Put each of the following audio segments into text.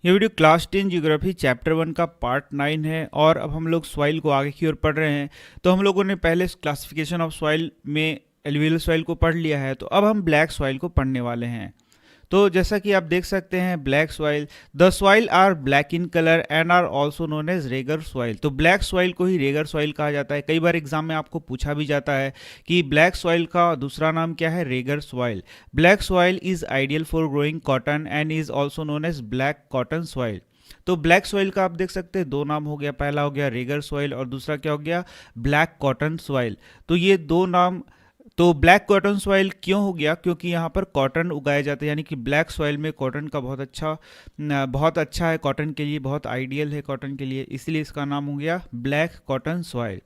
ये video class 10 geography chapter 1 का part 9 है और अब हम लोग सॉइल को आगे की ओर पढ़ रहे हैं। तो हम लोगों ने पहले क्लासिफिकेशन ऑफ सॉइल में एलुवियल सॉइल को पढ़ लिया है, तो अब हम ब्लैक सॉइल को पढ़ने वाले हैं। तो जैसा कि आप देख सकते हैं, black soil, the soil are black in colour and are also known as regur soil. तो ब्लैक सॉइल को ही रेगर सॉइल कहा जाता है। कई बार एग्जाम में आपको पूछा भी जाता है कि ब्लैक सॉइल का दूसरा नाम क्या है, regur soil. Black soil is ideal for growing cotton and is also known as black cotton soil. तो ब्लैक सॉइल का आप देख सकते हैं दो नाम हो गया, पहला हो गया रेगर सॉइल और दूसरा क्या हो गया, ब्लैक कॉटन सॉइल। तो ये दो नाम, तो ब्लैक कॉटन सॉइल क्यों हो गया, क्योंकि यहाँ पर कॉटन उगाए जाते हैं, यानी कि ब्लैक सॉइल में कॉटन का बहुत अच्छा है, कॉटन के लिए बहुत आइडियल है कॉटन के लिए, इसलिए इसका नाम हो गया black cotton soil.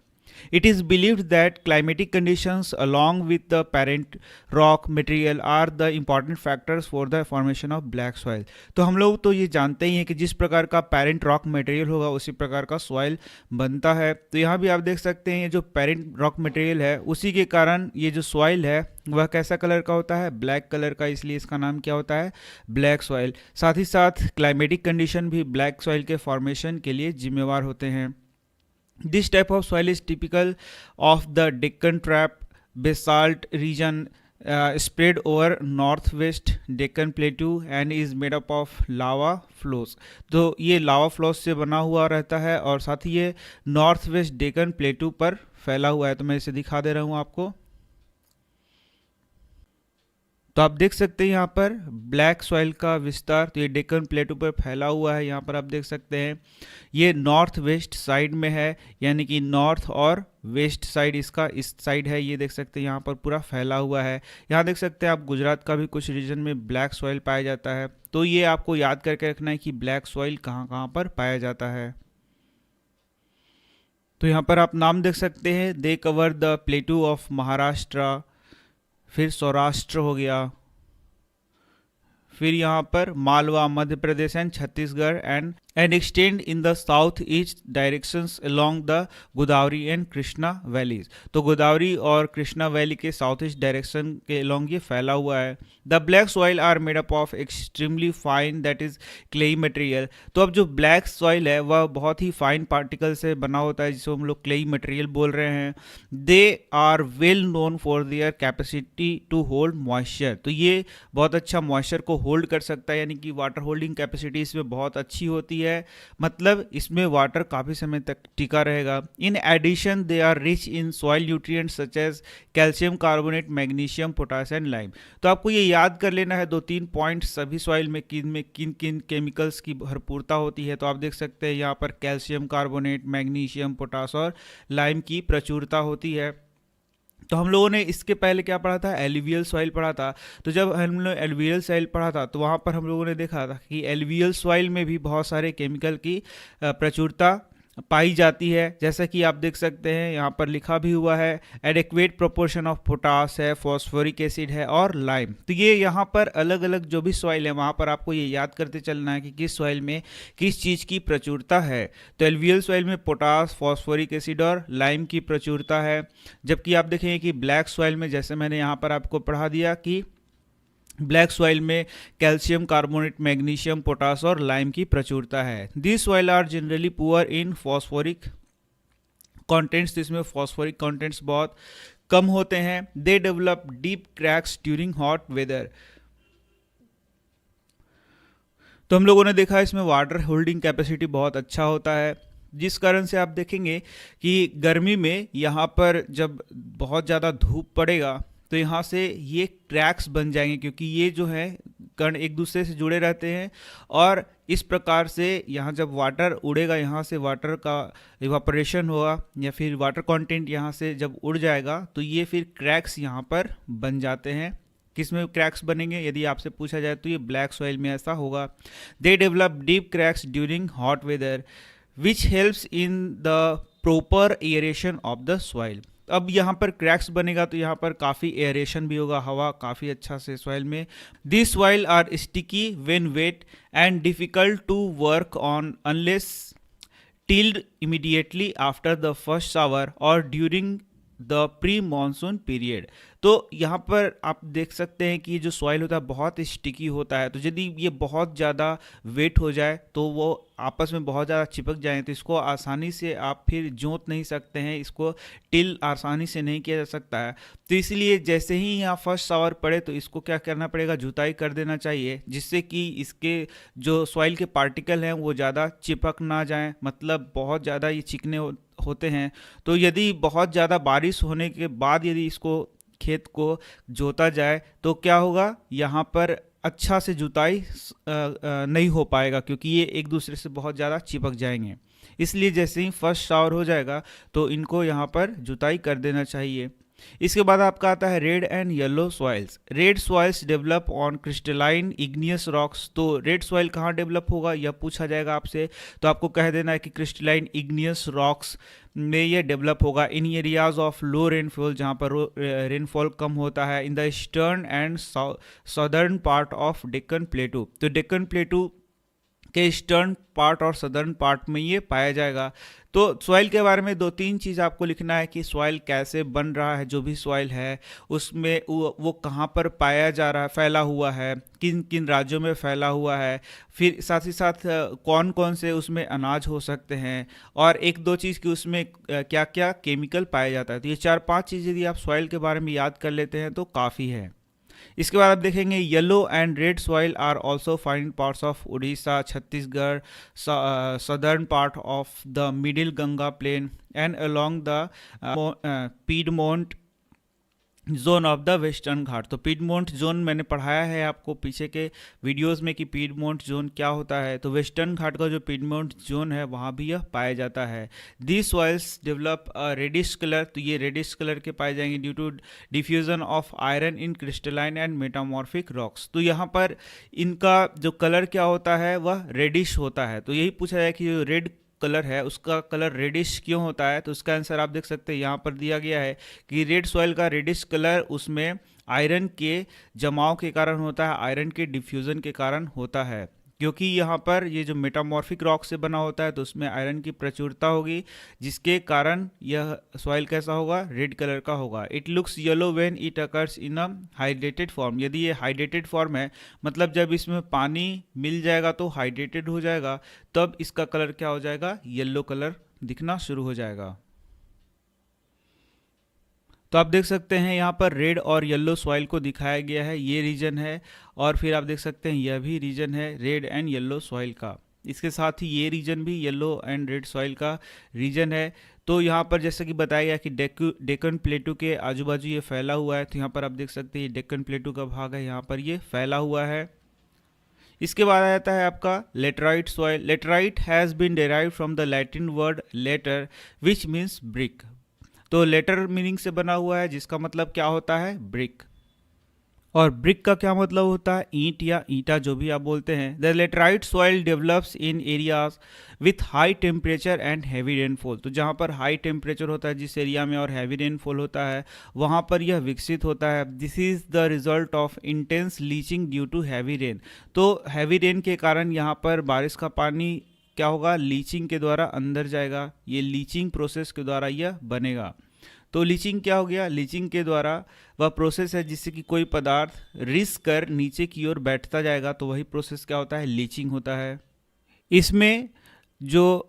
It is believed that climatic conditions along with the parent rock material are the important factors for the formation of black soil। तो हम लोग तो ये जानते ही हैं कि जिस प्रकार का पेरेंट रॉक मटेरियल होगा उसी प्रकार का सॉइल बनता है। तो यहाँ भी आप देख सकते हैं ये जो पेरेंट रॉक मटेरियल है उसी के कारण ये जो सॉइल है वह कैसा कलर का होता है, ब्लैक कलर का, इसलिए इसका नाम क्या होता है, ब्लैक सॉइल। साथ ही साथ क्लाइमेटिक कंडीशन भी ब्लैक सॉइल के फॉर्मेशन के लिए जिम्मेवार होते हैं। This type of soil is typical of the Deccan Trap basalt region spread over northwest Deccan Plateau and is made up of lava flows। तो ये लावा फ्लोस से बना हुआ रहता है और साथ ही ये नॉर्थ वेस्ट डेक्कन प्लेटू पर फैला हुआ है। तो मैं इसे दिखा दे रहा हूँ आपको। तो आप देख सकते हैं यहाँ पर ब्लैक सॉइल का विस्तार, तो ये डेक्कन प्लेटू पर फैला हुआ है। यहाँ पर आप देख सकते हैं ये नॉर्थ वेस्ट साइड में है, यानी कि नॉर्थ और वेस्ट साइड इसका इस साइड है। ये देख सकते हैं यहाँ पर पूरा फैला हुआ है। यहाँ देख सकते हैं आप गुजरात का भी कुछ रीजन में ब्लैक सॉइल पाया जाता है। तो ये आपको याद करके रखना है कि ब्लैक सॉइल कहाँ कहाँ पर पाया जाता है। तो यहाँ पर आप नाम देख सकते हैं, they cover the plateau of Maharashtra, फिर सौराष्ट्र हो गया, फिर यहाँ पर Malwa Madhya Pradesh and Chhattisgarh and extend in the south east directions along the Godavari and Krishna valleys. तो गोदावरी और कृष्णा वैली के साउथ ईस्ट डायरेक्शन के अलोंग ये फैला हुआ है। The black soil are made up of extremely fine that is clayey material. तो अब जो ब्लैक सॉइल है वह बहुत ही फाइन पार्टिकल से बना होता है, जिसको हम लोग क्लेई मटेरियल बोल रहे हैं। They are well known for their capacity to hold moisture. तो ये बहुत अच्छा मॉइस्चर को होल्ड कर सकता है, यानी कि वाटर होल्डिंग कैपेसिटी इसमें बहुत अच्छी होती है, मतलब इसमें वाटर काफ़ी समय तक टिका रहेगा। In addition they are rich in soil nutrients such as calcium carbonate, magnesium, potassium, lime. तो आपको ये याद कर लेना है 2-3 पॉइंट, सभी सॉइल में किन किन केमिकल्स की भरपूरता होती है। तो आप देख सकते हैं यहाँ पर कैल्शियम कार्बोनेट, मैग्नीशियम, पोटास और लाइम की प्रचुरता होती है। तो हम लोगों ने इसके पहले क्या पढ़ा था, एलुवियल सॉइल पढ़ा था। तो जब हम लोग एलुवियल सॉइल पढ़ा था तो वहाँ पर हम लोगों ने देखा था कि एलुवियल सॉइल में भी बहुत सारे केमिकल की प्रचुरता पाई जाती है। जैसा कि आप देख सकते हैं यहाँ पर लिखा भी हुआ है, एडिक्वेट प्रोपोर्शन ऑफ पोटास है, फॉस्फोरिक एसिड है और लाइम। तो ये यहाँ पर अलग अलग जो भी सॉइल है वहाँ पर आपको ये याद करते चलना है कि किस सॉइल में किस चीज़ की प्रचुरता है। तो एलुवियल सॉइल में पोटास, फॉस्फोरिक एसिड और लाइम की प्रचुरता है। जबकि आप देखेंगे कि ब्लैक सॉइल में, जैसे मैंने यहाँ पर आपको पढ़ा दिया कि ब्लैक सॉइल में कैल्शियम कार्बोनेट, मैग्नीशियम, पोटास और लाइम की प्रचुरता है। This soil are generally poor in phosphoric contents. इसमें फॉस्फोरिक कंटेंट्स बहुत कम होते हैं। They develop deep cracks during hot weather. तो हम लोगों ने देखा इसमें वाटर होल्डिंग कैपेसिटी बहुत अच्छा होता है, जिस कारण से आप देखेंगे कि गर्मी में यहाँ पर जब बहुत ज़्यादा धूप पड़ेगा तो यहाँ से ये क्रैक्स बन जाएंगे, क्योंकि ये जो है कण एक दूसरे से जुड़े रहते हैं और इस प्रकार से यहाँ जब वाटर उड़ेगा, यहाँ से वाटर का इवापोरेशन होगा या फिर वाटर कंटेंट यहाँ से जब उड़ जाएगा तो ये फिर क्रैक्स यहाँ पर बन जाते हैं। किस में क्रैक्स बनेंगे यदि आपसे पूछा जाए तो ये ब्लैक सॉइल में ऐसा होगा। They develop deep cracks during hot weather which helps in the proper aeration of the soil. अब यहाँ पर क्रैक्स बनेगा तो यहाँ पर काफ़ी एयरेशन भी होगा, हवा काफ़ी अच्छा से सॉइल में। This soil are sticky when wet and difficult to work on unless tilled immediately after the first shower और during the pre monsoon period. तो यहाँ पर आप देख सकते हैं कि ये जो सॉइल होता है बहुत स्टिकी होता है, तो यदि ये बहुत ज़्यादा वेट हो जाए तो वो आपस में बहुत ज़्यादा चिपक जाए तो इसको आसानी से आप फिर जोत नहीं सकते हैं, इसको टिल आसानी से नहीं किया जा सकता है। तो इसलिए जैसे ही यहाँ फर्स्ट शावर पड़े तो इसको क्या करना पड़ेगा, जुताई कर देना चाहिए, जिससे कि इसके जो सॉइल के पार्टिकल हैं वो ज़्यादा चिपक ना जाएं, मतलब बहुत ज़्यादा ये चिकने होते हैं। तो यदि बहुत ज़्यादा बारिश होने के बाद यदि इसको खेत को जोता जाए तो क्या होगा, यहाँ पर अच्छा से जुताई नहीं हो पाएगा, क्योंकि ये एक दूसरे से बहुत ज़्यादा चिपक जाएंगे। इसलिए जैसे ही फर्स्ट शावर हो जाएगा तो इनको यहाँ पर जुताई कर देना चाहिए। इसके बाद आपका आता है red and yellow soils. Red soils develop on crystalline igneous rocks. तो रेड सॉइल कहाँ डेवलप होगा यह पूछा जाएगा आपसे, तो आपको कह देना है कि क्रिस्टलाइन इग्नियस रॉक्स में ये डेवलप होगा इन एरियाज ऑफ लो रेनफॉल, जहाँ पर रेनफॉल कम होता है, in the eastern and southern part of Deccan प्लेटू। तो डेक्कन प्लेटू के ईस्टर्न पार्ट और सदर्न पार्ट में ये पाया जाएगा। तो सॉइल के बारे में 2-3 चीज़ आपको लिखना है कि सॉइल कैसे बन रहा है, जो भी सॉइल है उसमें वो कहाँ पर पाया जा रहा है, फैला हुआ है, किन किन राज्यों में फैला हुआ है, फिर साथ ही साथ कौन कौन से उसमें अनाज हो सकते हैं, और 1-2 चीज़ की उसमें क्या क्या केमिकल पाया जाता है। तो ये 4-5 चीज़ यदि आप सॉइल के बारे में याद कर लेते हैं तो काफ़ी है। इसके बाद आप देखेंगे yellow and red soil are also found in parts of Orissa, Chhattisgarh, southern part of the middle Ganga plain and along the piedmont zone of the western Ghat. तो पीडमोंट जोन मैंने पढ़ाया है आपको पीछे के वीडियोस में कि पीडमोंट जोन क्या होता है। तो वेस्टर्न घाट का जो पीडमोंट जोन है वहाँ भी यह पाया जाता है। These soils develop reddish colour. तो ये रेडिश कलर के पाए जाएंगे due to diffusion of iron in crystalline and metamorphic rocks. तो यहाँ पर इनका जो कलर क्या होता है वह रेडिश होता है। तो यही पूछा जाए कि जो रेड कलर है उसका कलर रेडिश क्यों होता है, तो उसका आंसर आप देख सकते हैं यहाँ पर दिया गया है कि रेड सॉइल का रेडिश कलर उसमें आयरन के जमाव के कारण होता है, आयरन के डिफ्यूजन के कारण होता है, क्योंकि यहाँ पर ये जो मेटामॉर्फिक रॉक से बना होता है तो उसमें आयरन की प्रचुरता होगी, जिसके कारण यह सॉइल कैसा होगा, रेड कलर का होगा। It looks yellow when it occurs in a hydrated form. यदि ये हाइड्रेटेड फॉर्म है, मतलब जब इसमें पानी मिल जाएगा तो हाइड्रेटेड हो जाएगा, तब इसका कलर क्या हो जाएगा, येलो कलर दिखना शुरू हो जाएगा। तो आप देख सकते हैं यहाँ पर रेड और येलो सॉइल को दिखाया गया है, ये रीजन है, और फिर आप देख सकते हैं यह भी रीजन है रेड एंड येलो सॉइल का। इसके साथ ही ये रीजन भी येलो एंड रेड सॉइल का रीजन है। तो यहाँ पर जैसे कि बताया गया कि डेक्कन प्लेटू के आजू बाजू ये फैला हुआ है, तो यहाँ पर आप देख सकते हैं ये डेक्कन प्लेटू का भाग है, यहाँ पर ये फैला हुआ है। इसके बाद आ जाता है आपका laterite soil. Laterite has been derived from the Latin word later which means brick. तो लेटर मीनिंग से बना हुआ है, जिसका मतलब क्या होता है, ब्रिक। और ब्रिक का क्या मतलब होता है, ईंट या ईंटा, जो भी आप बोलते हैं। The laterite soil develops in areas with high temperature and heavy rainfall. तो जहाँ पर हाई टेम्परेचर होता है जिस एरिया में, और हैवी रेनफॉल होता है, वहाँ पर यह विकसित होता है। This is the result of intense leaching due to heavy rain. तो हैवी रेन के कारण यहाँ पर बारिश का पानी क्या होगा, लीचिंग के द्वारा अंदर जाएगा, ये लीचिंग प्रोसेस के द्वारा यह बनेगा। तो लीचिंग क्या हो गया, लीचिंग के द्वारा वह प्रोसेस है जिससे कि कोई पदार्थ रिस कर नीचे की ओर बैठता जाएगा, तो वही प्रोसेस क्या होता है, लीचिंग होता है। इसमें जो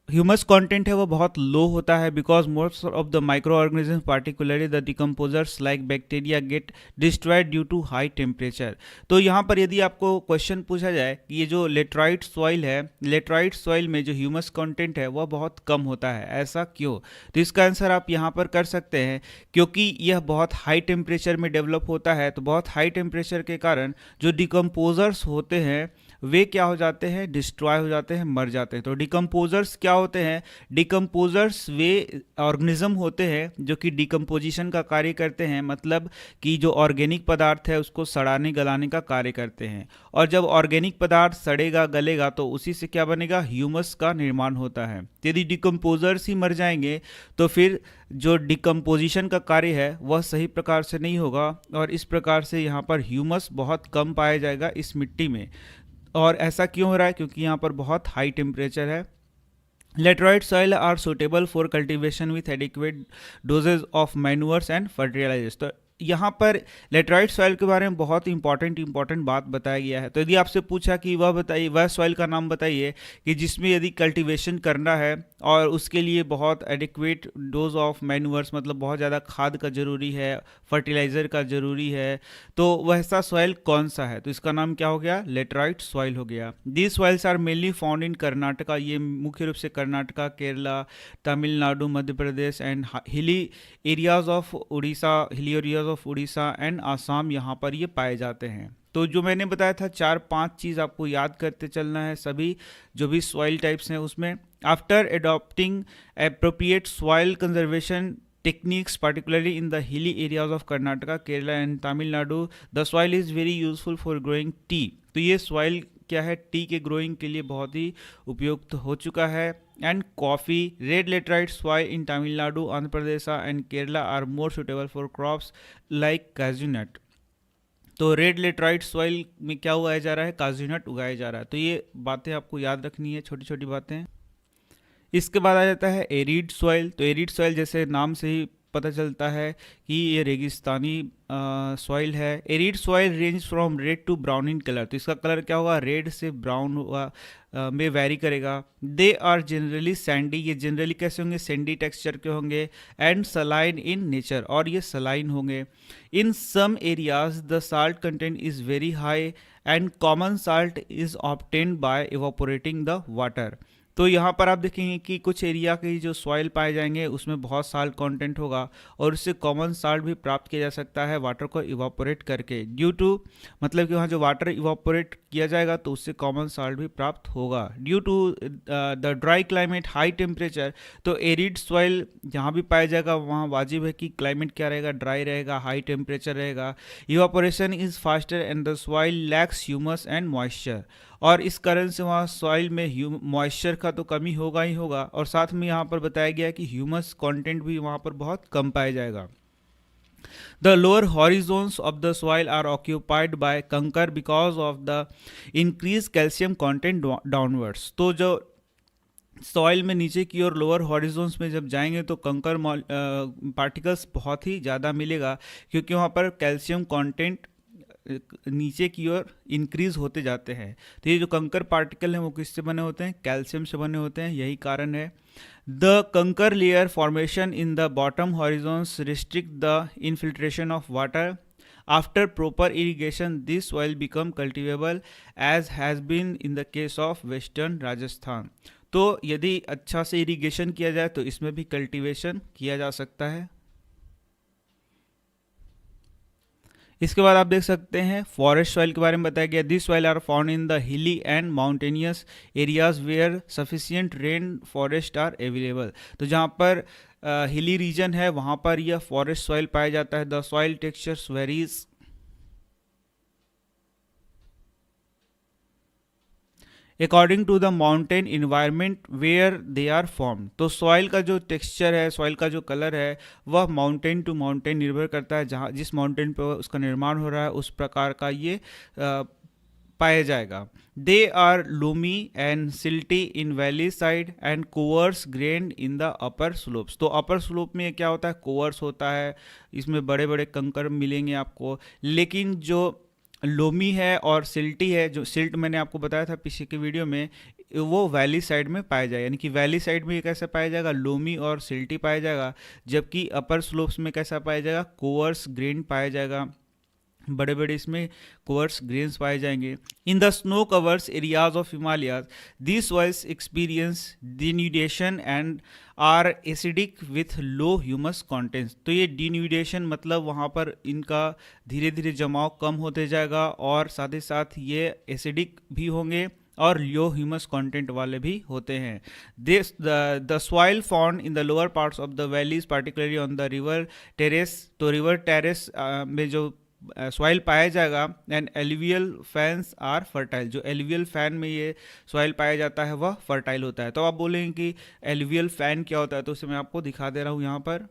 ह्यूमस कंटेंट है वो बहुत लो होता है, because most of the micro organism particularly the decomposers like bacteria get destroyed due to high temperature. तो यहाँ पर यदि आपको क्वेश्चन पूछा जाए कि ये जो लेटराइट सॉइल है, लेटराइट सॉइल में जो ह्यूमस कंटेंट है वह बहुत कम होता है, ऐसा क्यों, तो इसका आंसर आप यहाँ पर कर सकते हैं क्योंकि यह बहुत हाई टेम्परेचर में डेवलप होता है। तो बहुत हाई टेम्परेचर के कारण जो डिकम्पोजर्स होते हैं वे क्या हो जाते हैं, डिस्ट्रॉय हो जाते हैं, मर जाते हैं। तो डिकम्पोजर्स क्या होते हैं, डिकम्पोजर्स वे ऑर्गेनिज्म होते हैं जो कि डिकम्पोजिशन का कार्य करते हैं, मतलब कि जो ऑर्गेनिक पदार्थ है उसको सड़ाने गलाने का कार्य करते हैं। और जब ऑर्गेनिक पदार्थ सड़ेगा गलेगा तो उसी से क्या बनेगा, ह्यूमस का निर्माण होता है। यदि डिकम्पोजर्स ही मर जाएंगे तो फिर जो डिकम्पोजिशन का कार्य है वह सही प्रकार से नहीं होगा, और इस प्रकार से यहाँ पर ह्यूमस बहुत कम पाया जाएगा इस मिट्टी में। और ऐसा क्यों हो रहा है, क्योंकि यहाँ पर बहुत हाई टेम्परेचर है Laterite soil are suitable for cultivation with adequate doses of manures and fertilizers. तो यहाँ पर लेटराइट सॉइल के बारे में बहुत इंपॉर्टेंट बात बताया गया है। तो यदि आपसे पूछा कि वह बताइए, वह सॉइल का नाम बताइए कि जिसमें यदि कल्टीवेशन करना है और उसके लिए बहुत एडिक्वेट डोज ऑफ मैन्यूअर्स, मतलब बहुत ज़्यादा खाद का ज़रूरी है, फर्टिलाइज़र का ज़रूरी है, तो वैसा सॉइल कौन सा है? तो इसका नाम क्या हो गया? लेटराइट सॉइल हो गया। These soils are mainly found in Karnataka, ये मुख्य रूप से Karnataka, Kerala, Tamil Nadu, Madhya Pradesh and hilly areas of Orissa and Assam, यहाँ पर ये पाए जाते हैं। तो जो मैंने बताया था 4-5 चीज़ आपको याद करते चलना है सभी जो भी सॉइल टाइप्स हैं उसमें। After adopting appropriate soil conservation techniques particularly in the hilly areas of Karnataka, Kerala and Tamil Nadu, the soil is very useful for growing tea। तो ये soil क्या है? टी के ग्रोइंग के लिए बहुत ही उपयुक्त हो चुका है। And coffee, red laterite soil in Tamil Nadu, Andhra Pradesh and Kerala are more suitable for crops like काजूनट। तो रेड लेटराइट सॉइल में क्या उगाया जा रहा है? काजूनट उगाया जा रहा है। तो ये बातें आपको याद रखनी है, छोटी छोटी बातें। इसके बाद आ जाता है एरिड सॉइल। तो एरिड सॉइल जैसे नाम से ही पता चलता है कि ये रेगिस्तानी सॉइल है। Arid soil range from red to brown in colour. तो इसका कलर क्या होगा? रेड से ब्राउन होगा, में वेरी करेगा। दे आर जनरली सैंडी, ये जनरली कैसे होंगे? सैंडी टेक्सचर के होंगे। एंड सलाइन इन नेचर, और ये सलाइन होंगे। In some areas the salt content is very high and common salt is obtained by evaporating the water. तो यहाँ पर आप देखेंगे कि कुछ एरिया के जो सॉइल पाए जाएंगे उसमें बहुत साल्ट कंटेंट होगा और उससे कॉमन साल्ट भी प्राप्त किया जा सकता है वाटर को इवापोरेट करके। ड्यू टू, मतलब कि वहाँ जो वाटर इवापोरेट किया जाएगा तो उससे कॉमन साल्ट भी प्राप्त होगा। Due to the dry climate, high temperature, तो एरिड सॉइल जहाँ भी पाया जाएगा वहाँ वाजिब है कि क्लाइमेट क्या रहेगा? ड्राई रहेगा, हाई टेम्परेचर रहेगा। Evaporation is faster and the soil lakhs humus and moisture, और इस कारण से वहाँ सॉइल में मॉइस्चर का तो कमी होगा ही होगा, और साथ में यहाँ पर बताया गया है कि ह्यूमस कंटेंट भी वहाँ पर बहुत कम पाया जाएगा। The lower horizons of the soil are occupied by कंकर because of the increased calcium content downwards। तो जो सॉइल में नीचे की ओर लोअर हॉरिजोन्स में जब जाएंगे तो कंकर पार्टिकल्स बहुत ही ज़्यादा मिलेगा, क्योंकि वहाँ पर कैल्शियम कंटेंट नीचे की ओर इंक्रीज होते जाते हैं। तो ये जो कंकर पार्टिकल हैं वो किससे बने होते हैं? कैल्शियम से बने होते हैं, यही कारण है। The kankar layer formation in the bottom horizons restrict the infiltration of water. After proper irrigation this soil become cultivable as has been in the case of western Rajasthan. तो यदि अच्छा से इरीगेशन किया जाए तो इसमें भी कल्टीवेशन किया जा सकता है। इसके बाद आप देख सकते हैं फॉरेस्ट सॉइल के बारे में बताया गया। This soil are found in the hilly and mountainous areas where sufficient rain forest are available. तो जहाँ पर हिली रीजन है वहाँ पर यह फॉरेस्ट सॉइल पाया जाता है। The soil textures varies according to the mountain environment where they are form. तो सॉइल का जो टेक्सचर है, सॉइल का जो कलर है, वह माउंटेन टू माउंटेन निर्भर करता है। जहाँ जिस माउंटेन पर उसका निर्माण हो रहा है उस प्रकार का ये पाया जाएगा। They are loamy and silty in valley side and coarse grained in the upper slopes. तो अपर स्लोप में क्या होता है? कोवर्स होता है, इसमें बड़े बड़े कंकर मिलेंगे आपको। लेकिन जो लोमी है और सिल्टी है, जो सिल्ट मैंने आपको बताया था पीछे की वीडियो में, वो वैली साइड में पाया जाएगा। यानी कि वैली साइड में ये कैसे पाया जाएगा? लोमी और सिल्टी पाया जाएगा। जबकि अपर स्लोप्स में कैसा पाया जाएगा? कोवर्स ग्रेन पाया जाएगा, बड़े बड़े इसमें कोवर्स ग्रेन्स पाए जाएंगे। In the snow covers areas of Himalayas these soils experience denudation and are acidic with low humus contents. तो ये डिन्यूडेशन मतलब वहाँ पर इनका धीरे धीरे जमाव कम होते जाएगा और साथ ही साथ ये एसिडिक भी होंगे और लो ह्यूमस कंटेंट वाले भी होते हैं। This the soil found in the lower parts of the valleys particularly on the river terrace. तो रिवर टेरेस में जो सॉइल पाया जाएगा and alluvial fans are fertile. जो एलुवियल फैन में ये सॉइल पाया जाता है वह फर्टाइल होता है। तो आप बोलेंगे कि एलुवियल फैन क्या होता है, तो उसे मैं आपको दिखा दे रहा हूँ यहाँ पर।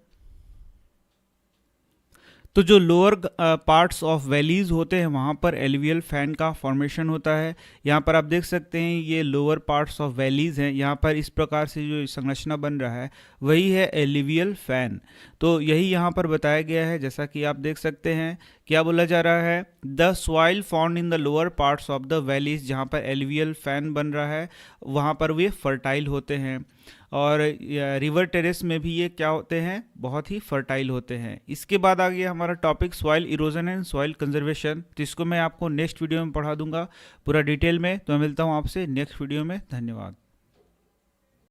तो जो लोअर पार्ट्स ऑफ वैलीज होते हैं वहाँ पर एलुवियल फैन का फॉर्मेशन होता है। यहाँ पर आप देख सकते हैं ये लोअर पार्ट्स ऑफ वैलीज हैं, यहाँ पर इस प्रकार से जो संरचना बन रहा है वही है एलुवियल फैन। तो यही यहाँ पर बताया गया है, जैसा कि आप देख सकते हैं क्या बोला जा रहा है, the soil found in the lower parts of the valleys, जहाँ पर एलुवियल फैन बन रहा है वहाँ पर वे फर्टाइल होते हैं। और रिवर टेरेस में भी ये क्या होते हैं, बहुत ही फर्टाइल होते हैं। इसके बाद आ गया हमारा topic soil erosion and soil conservation, जिसको मैं आपको नेक्स्ट वीडियो में पढ़ा दूंगा पूरा डिटेल में। तो मैं मिलता हूँ आपसे नेक्स्ट वीडियो में। धन्यवाद।